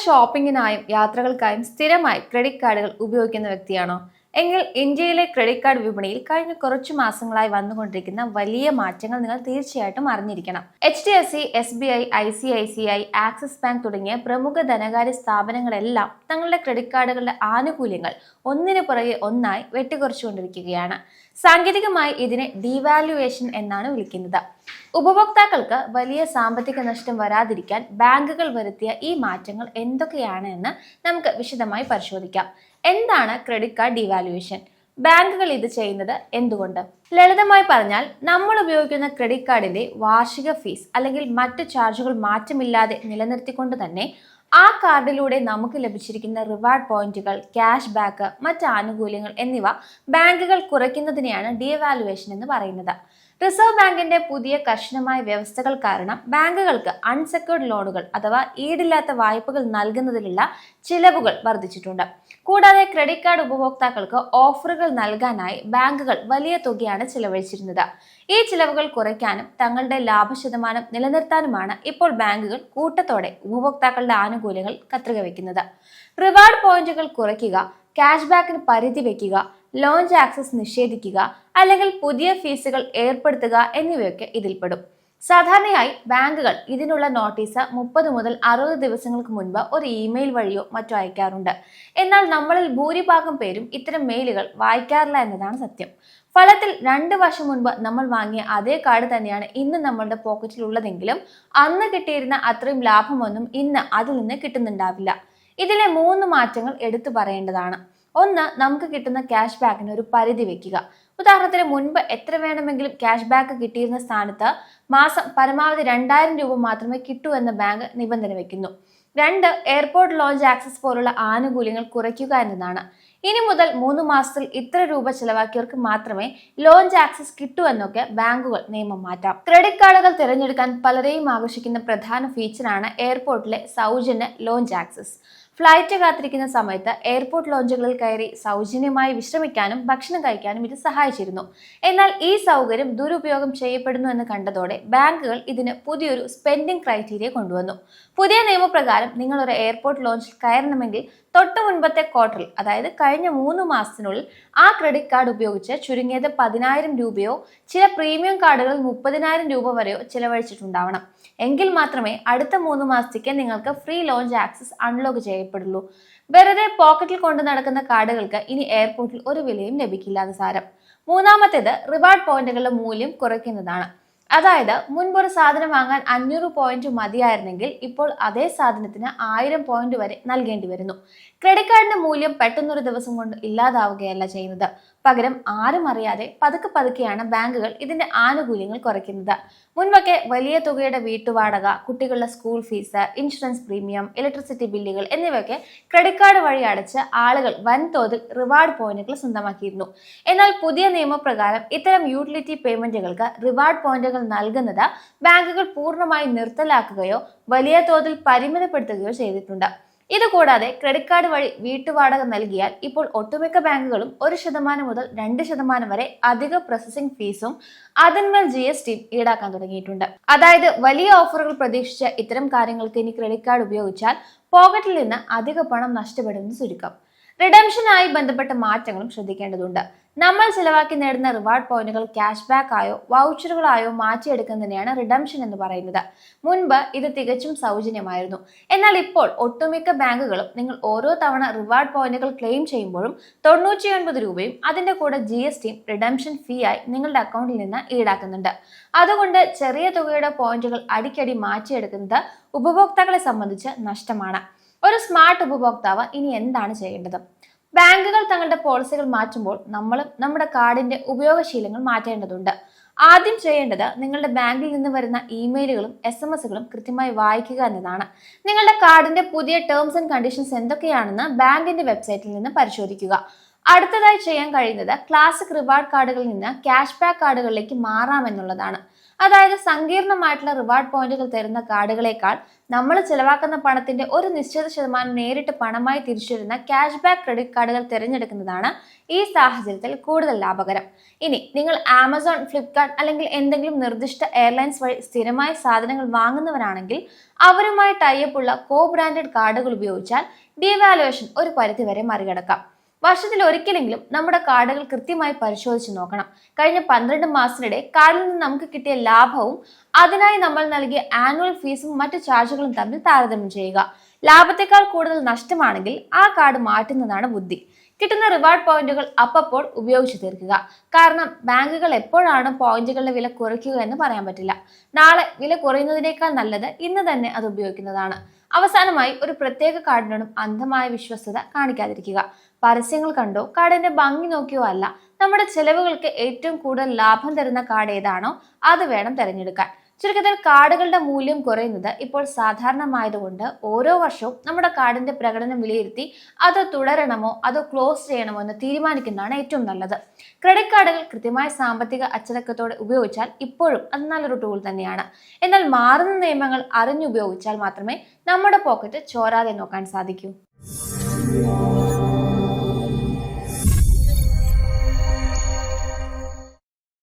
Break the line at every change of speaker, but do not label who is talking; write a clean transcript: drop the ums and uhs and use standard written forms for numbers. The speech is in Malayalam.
ഷോപ്പിങ്ങിനായും യാത്രകൾക്കായും സ്ഥിരമായി ക്രെഡിറ്റ് കാർഡുകൾ ഉപയോഗിക്കുന്ന വ്യക്തിയാണോ? എങ്കിൽ ഇന്ത്യയിലെ ക്രെഡിറ്റ് കാർഡ് വിപണിയിൽ കഴിഞ്ഞ കുറച്ചു മാസങ്ങളായി വന്നുകൊണ്ടിരിക്കുന്ന വലിയ മാറ്റങ്ങൾ നിങ്ങൾ തീർച്ചയായിട്ടും അറിഞ്ഞിരിക്കണം. HDFC, SBI, ICICI, axis bank തുടങ്ങിയ പ്രമുഖ ധനകാര്യ സ്ഥാപനങ്ങളെല്ലാം തങ്ങളുടെ ക്രെഡിറ്റ് കാർഡുകളുടെ ആനുകൂല്യങ്ങൾ ഒന്നിനു പുറകെ ഒന്നായി വെട്ടിക്കുറച്ചുകൊണ്ടിരിക്കുകയാണ്. സാങ്കേതികമായി ഇതിനെ ഡീവാലുവേഷൻ എന്നാണ് വിളിക്കുന്നത്. ഉപഭോക്താക്കൾക്ക് വലിയ സാമ്പത്തിക നഷ്ടം വരാതിരിക്കാൻ ബാങ്കുകൾ വരുത്തിയ ഈ മാറ്റങ്ങൾ എന്തൊക്കെയാണ് എന്ന് നമുക്ക് വിശദമായി പരിശോധിക്കാം. എന്താണ് ക്രെഡിറ്റ് കാർഡ് ഡീവാലുവേഷൻ? ബാങ്കുകൾ ഇത് ചെയ്യുന്നത് എന്തുകൊണ്ട്? ലളിതമായി പറഞ്ഞാൽ, നമ്മൾ ഉപയോഗിക്കുന്ന ക്രെഡിറ്റ് കാർഡിന്റെ വാർഷിക ഫീസ് അല്ലെങ്കിൽ മറ്റ് ചാർജുകൾ മാറ്റമില്ലാതെ നിലനിർത്തിക്കൊണ്ട് തന്നെ ആ കാർഡിലൂടെ നമുക്ക് ലഭിച്ചിരിക്കുന്ന റിവാർഡ് പോയിന്റുകൾ, ക്യാഷ് ബാക്ക്, മറ്റ് ആനുകൂല്യങ്ങൾ എന്നിവ ബാങ്കുകൾ കുറയ്ക്കുന്നതിനെയാണ് ഡീവാലുവേഷൻ എന്ന് പറയുന്നത്. റിസർവ് ബാങ്കിന്റെ പുതിയ കർശനമായ വ്യവസ്ഥകൾ കാരണം ബാങ്കുകൾക്ക് അൺസെക്യൂർഡ് ലോണുകൾ അഥവാ ഈടില്ലാത്ത വായ്പകൾ നൽകുന്നതിലുള്ള ചിലവുകൾ വർദ്ധിച്ചിട്ടുണ്ട്. കൂടാതെ ക്രെഡിറ്റ് കാർഡ് ഉപഭോക്താക്കൾക്ക് ഓഫറുകൾ നൽകാനായി ബാങ്കുകൾ വലിയ തുകയാണ് ചിലവഴിച്ചിരുന്നത്. ഈ ചിലവുകൾ കുറയ്ക്കാനും തങ്ങളുടെ ലാഭശതമാനം നിലനിർത്താനുമാണ് ഇപ്പോൾ ബാങ്കുകൾ കൂട്ടത്തോടെ ഉപഭോക്താക്കളുടെ ആനുകൂല്യങ്ങൾ കത്രിക വയ്ക്കുന്നത്. റിവാർഡ് പോയിന്റുകൾ കുറയ്ക്കുക, ക്യാഷ് ബാക്കിന് പരിധി വയ്ക്കുക, ലോഞ്ച് ആക്സസ് നിഷേധിക്കുക, അല്ലെങ്കിൽ പുതിയ ഫീസുകൾ ഏർപ്പെടുത്തുക എന്നിവയൊക്കെ ഇതിൽപ്പെടും. സാധാരണയായി ബാങ്കുകൾ ഇതിനുള്ള നോട്ടീസ് 30 മുതൽ 60 ദിവസങ്ങൾക്ക് മുൻപ് ഒരു ഇമെയിൽ വഴിയോ മറ്റോ അയക്കാറുണ്ട്. എന്നാൽ നമ്മളിൽ ഭൂരിഭാഗം പേരും ഇത്തരം മെയിലുകൾ വായിക്കാറില്ല എന്നതാണ് സത്യം. ഫലത്തിൽ 2 വർഷം മുൻപ് നമ്മൾ വാങ്ങിയ അതേ കാർഡ് തന്നെയാണ് ഇന്ന് നമ്മളുടെ പോക്കറ്റിൽ ഉള്ളതെങ്കിലും അന്ന് കിട്ടിയിരുന്ന അത്രയും ലാഭമൊന്നും ഇന്ന് അതിൽ നിന്ന് കിട്ടുന്നുണ്ടാവില്ല. ഇതിലെ 3 മാറ്റങ്ങൾ എടുത്തു പറയേണ്ടതാണ്. ഒന്ന്, നമുക്ക് കിട്ടുന്ന ക്യാഷ് ബാക്കിന് ഒരു പരിധി വെക്കുക. ഉദാഹരണത്തിന്, മുൻപ് എത്ര വേണമെങ്കിലും ക്യാഷ് ബാക്ക് കിട്ടിയിരുന്ന സ്ഥാനത്ത് മാസം പരമാവധി 2000 രൂപ മാത്രമേ കിട്ടൂ എന്ന് ബാങ്ക് നിബന്ധന വെക്കുന്നു. 2, എയർപോർട്ട് ലോഞ്ച് ആക്സസ് പോലുള്ള ആനുകൂല്യങ്ങൾ കുറയ്ക്കുക എന്നതാണ്. ഇനി മുതൽ 3 മാസത്തിൽ ഇത്ര രൂപ ചെലവാക്കിയവർക്ക് മാത്രമേ ലോഞ്ച് ആക്സസ് കിട്ടൂ എന്നൊക്കെ ബാങ്കുകൾ നിയമം മാറ്റാം. ക്രെഡിറ്റ് കാർഡുകൾ തിരഞ്ഞെടുക്കാൻ പലരെയും ആകർഷിക്കുന്ന പ്രധാന ഫീച്ചറാണ് എയർപോർട്ടിലെ സൗജന്യ ലോഞ്ച് ആക്സസ്. ഫ്ലൈറ്റ് കാത്തിരിക്കുന്ന സമയത്ത് എയർപോർട്ട് ലോഞ്ചുകളിൽ കയറി സൗജന്യമായി വിശ്രമിക്കാനും ഭക്ഷണം കഴിക്കാനും ഇത് സഹായിച്ചിരുന്നു. എന്നാൽ ഈ സൗകര്യം ദുരുപയോഗം ചെയ്യപ്പെടുന്നു എന്ന് കണ്ടതോടെ ബാങ്കുകൾ ഇതിന് പുതിയൊരു സ്പെൻഡിംഗ് ക്രൈറ്റീരിയ കൊണ്ടുവന്നു. പുതിയ നിയമപ്രകാരം നിങ്ങൾ ഒരു എയർപോർട്ട് ലോഞ്ചിൽ കയറണമെങ്കിൽ തൊട്ടു മുൻപത്തെ ക്വാർട്ടറിൽ, അതായത് കഴിഞ്ഞ 3 മാസത്തിനുള്ളിൽ ആ ക്രെഡിറ്റ് കാർഡ് ഉപയോഗിച്ച് ചുരുങ്ങിയത് 10,000 രൂപയോ ചില പ്രീമിയം കാർഡുകളിൽ 30,000 രൂപ വരെയോ ചിലവഴിച്ചിട്ടുണ്ടാവണം. എങ്കിൽ മാത്രമേ അടുത്ത 3 മാസത്തേക്ക് നിങ്ങൾക്ക് ഫ്രീ ലോഞ്ച് ആക്സസ് അൺലോക്ക് ചെയ്യപ്പെടുള്ളൂ. വെറുതെ പോക്കറ്റിൽ കൊണ്ടു നടക്കുന്ന കാർഡുകൾക്ക് ഇനി എയർപോർട്ടിൽ ഒരു വിലയും ലഭിക്കില്ല എന്ന് സാരം. മൂന്നാമത്തേത്, റിവാർഡ് പോയിന്റുകളുടെ മൂല്യം കുറയ്ക്കുന്നതാണ്. അതായത്, മുൻപൊരു സാധനം വാങ്ങാൻ 500 പോയിന്റ് മതിയായിരുന്നെങ്കിൽ ഇപ്പോൾ അതേ സാധനത്തിന് 1000 പോയിന്റ് വരെ നൽകേണ്ടി വരുന്നു. ക്രെഡിറ്റ് കാർഡിന്റെ മൂല്യം പെട്ടെന്നൊരു ദിവസം കൊണ്ട് ഇല്ലാതാവുകയല്ല ചെയ്യുന്നത്. പകരം ആരും അറിയാതെ പതുക്കെയാണ് ബാങ്കുകൾ ഇതിന്റെ ആനുകൂല്യങ്ങൾ കുറയ്ക്കുന്നത്. മുൻപൊക്കെ വലിയ തുകയുടെ വീട്ടുവാടക, കുട്ടികളുടെ school fees, insurance premium, electricity ബില്ലുകൾ എന്നിവയൊക്കെ ക്രെഡിറ്റ് കാർഡ് വഴി അടച്ച് ആളുകൾ വൻതോതിൽ റിവാർഡ് പോയിന്റുകൾ സ്വന്തമാക്കിയിരുന്നു. എന്നാൽ പുതിയ നിയമപ്രകാരം ഇത്തരം യൂട്ടിലിറ്റി പേയ്മെന്റുകൾക്ക് റിവാർഡ് പോയിന്റുകൾ നൽകുന്നത് ബാങ്കുകൾ പൂർണ്ണമായി നിർത്തലാക്കുകയോ വലിയ തോതിൽ പരിമിതപ്പെടുത്തുകയോ ചെയ്തിട്ടുണ്ട്. ഇതുകൂടാതെ ക്രെഡിറ്റ് കാർഡ് വഴി വീട്ടുവാടക നൽകിയാൽ ഇപ്പോൾ ഒട്ടുമിക്ക ബാങ്കുകളും 1% മുതൽ 2% വരെ അധിക പ്രോസസ്സിംഗ് ഫീസും അതിന്മേൽ GST ഈടാക്കാൻ തുടങ്ങിയിട്ടുണ്ട്. അതായത്, വലിയ ഓഫറുകൾ പ്രതീക്ഷിച്ച് ഇത്തരം കാര്യങ്ങൾക്ക് ഇനി ക്രെഡിറ്റ് കാർഡ് ഉപയോഗിച്ചാൽ പോക്കറ്റിൽ നിന്ന് അധിക പണം നഷ്ടപ്പെടുമെന്ന് ചുരുക്കം. റിഡംഷനായി ബന്ധപ്പെട്ട മാറ്റങ്ങളും ശ്രദ്ധിക്കേണ്ടതുണ്ട്. നമ്മൾ ചിലവാക്കി നേടുന്ന റിവാർഡ് പോയിന്റുകൾ ക്യാഷ് ബാക്ക് ആയോ വൗച്ചറുകളായോ മാറ്റിയെടുക്കുന്നതിനെയാണ് റിഡംഷൻ എന്ന് പറയുന്നത്. മുൻപ് ഇത് തികച്ചും സൗജന്യമായിരുന്നു. എന്നാൽ ഇപ്പോൾ ഒട്ടുമിക്ക ബാങ്കുകളും നിങ്ങൾ ഓരോ തവണ റിവാർഡ് പോയിന്റുകൾ ക്ലെയിം ചെയ്യുമ്പോഴും 99 രൂപയും അതിന്റെ കൂടെ GSTയും റിഡംഷൻ ഫീ ആയി നിങ്ങളുടെ അക്കൗണ്ടിൽ നിന്ന് ഈടാക്കുന്നുണ്ട്. അതുകൊണ്ട് ചെറിയ തുകയുടെ പോയിന്റുകൾ അടിക്കടി മാറ്റിയെടുക്കുന്നത് ഉപഭോക്താക്കളെ സംബന്ധിച്ച് നഷ്ടമാണ്. ഒരു സ്മാർട്ട് ഉപഭോക്താവ് ഇനി എന്താണ് ചെയ്യേണ്ടത്? ബാങ്കുകൾ തങ്ങളുടെ പോളിസികൾ മാറ്റുമ്പോൾ നമ്മളും നമ്മുടെ കാർഡിന്റെ ഉപയോഗശീലങ്ങൾ മാറ്റേണ്ടതുണ്ട്. ആദ്യം ചെയ്യേണ്ടത് നിങ്ങളുടെ ബാങ്കിൽ നിന്ന് വരുന്ന ഇമെയിലുകളും SMS-കളും കൃത്യമായി വായിക്കുക എന്നതാണ്. നിങ്ങളുടെ കാർഡിന്റെ പുതിയ ടേംസ് ആൻഡ് കണ്ടീഷൻസ് എന്തൊക്കെയാണെന്ന് ബാങ്കിന്റെ വെബ്സൈറ്റിൽ നിന്ന് പരിശോധിക്കുക. അടുത്തതായി ചെയ്യാൻ കഴിയുന്നത് ക്ലാസിക് റിവാർഡ് കാർഡുകളിൽ നിന്ന് ക്യാഷ് ബാക്ക് കാർഡുകളിലേക്ക് മാറാമെന്നുള്ളതാണ്. അതായത് സങ്കീർണമായിട്ടുള്ള റിവാർഡ് പോയിന്റുകൾ തരുന്ന കാർഡുകളേക്കാൾ നമ്മൾ ചിലവാക്കുന്ന പണത്തിന്റെ ഒരു നിശ്ചിത ശതമാനം നേരിട്ട് പണമായി തിരിച്ചു വരുന്ന ക്യാഷ് ബാക്ക് ക്രെഡിറ്റ് കാർഡുകൾ തിരഞ്ഞെടുക്കുന്നതാണ് ഈ സാഹചര്യത്തിൽ കൂടുതൽ ലാഭകരം. ഇനി നിങ്ങൾ ആമസോൺ, ഫ്ലിപ്കാർട്ട് അല്ലെങ്കിൽ എന്തെങ്കിലും നിർദ്ദിഷ്ട എയർലൈൻസ് വഴി സ്ഥിരമായി സാധനങ്ങൾ വാങ്ങുന്നവരാണെങ്കിൽ അവരുമായി ടൈപ്പ് ഉള്ള കോ ബ്രാൻഡഡ് കാർഡുകൾ ഉപയോഗിച്ചാൽ ഡീവാലുവേഷൻ ഒരു പരിധിവരെ മറികടക്കാം. വർഷത്തിൽ ഒരിക്കലെങ്കിലും നമ്മുടെ കാർഡുകൾ കൃത്യമായി പരിശോധിച്ച് നോക്കണം. കഴിഞ്ഞ 12 മാസത്തിനിടെ കാർഡിൽ നിന്ന് നമുക്ക് കിട്ടിയ ലാഭവും അതിനായി നമ്മൾ നൽകിയ ആനുവൽ ഫീസും മറ്റു ചാർജുകളും തമ്മിൽ താരതമ്യം ചെയ്യുക. ലാഭത്തെക്കാൾ കൂടുതൽ നഷ്ടമാണെങ്കിൽ ആ കാർഡ് മാറ്റുന്നതാണ് ബുദ്ധി. കിട്ടുന്ന റിവാർഡ് പോയിന്റുകൾ അപ്പോൾ ഉപയോഗിച്ച് തീർക്കുക. കാരണം ബാങ്കുകൾ എപ്പോഴാണ് പോയിന്റുകളുടെ വില കുറയ്ക്കുക എന്ന് പറയാൻ പറ്റില്ല. നാളെ വില കുറയുന്നതിനേക്കാൾ നല്ലത് ഇന്ന് തന്നെ അത് ഉപയോഗിക്കുന്നതാണ്. അവസാനമായി, ഒരു പ്രത്യേക കാർഡിനോടും അന്ധമായ വിശ്വസ്തത കാണിക്കാതിരിക്കുക. പരസ്യങ്ങൾ കണ്ടോ കാർഡിന്റെ ഭംഗി നോക്കിയോ അല്ല, നമ്മുടെ ചെലവുകൾക്ക് ഏറ്റവും കൂടുതൽ ലാഭം തരുന്ന കാർഡ് ഏതാണോ അത് വേണം തിരഞ്ഞെടുക്കാൻ. ചുരുക്കത്തിൽ കാർഡുകളുടെ മൂല്യം കുറയുന്നത് ഇപ്പോൾ സാധാരണമായതുകൊണ്ട് ഓരോ വർഷവും നമ്മുടെ കാർഡിന്റെ പ്രകടനം വിലയിരുത്തി അത് തുടരണമോ അതോ ക്ലോസ് ചെയ്യണമോ എന്ന് തീരുമാനിക്കുന്നതാണ് ഏറ്റവും നല്ലത്. ക്രെഡിറ്റ് കാർഡുകൾ കൃത്യമായ സാമ്പത്തിക അച്ചടക്കത്തോടെ ഉപയോഗിച്ചാൽ ഇപ്പോഴും അത് നല്ലൊരു ടൂൾ തന്നെയാണ്. എന്നാൽ മാറുന്ന നിയമങ്ങൾ അറിഞ്ഞുപയോഗിച്ചാൽ മാത്രമേ നമ്മുടെ പോക്കറ്റ് ചോരാതെ നോക്കാൻ സാധിക്കൂ.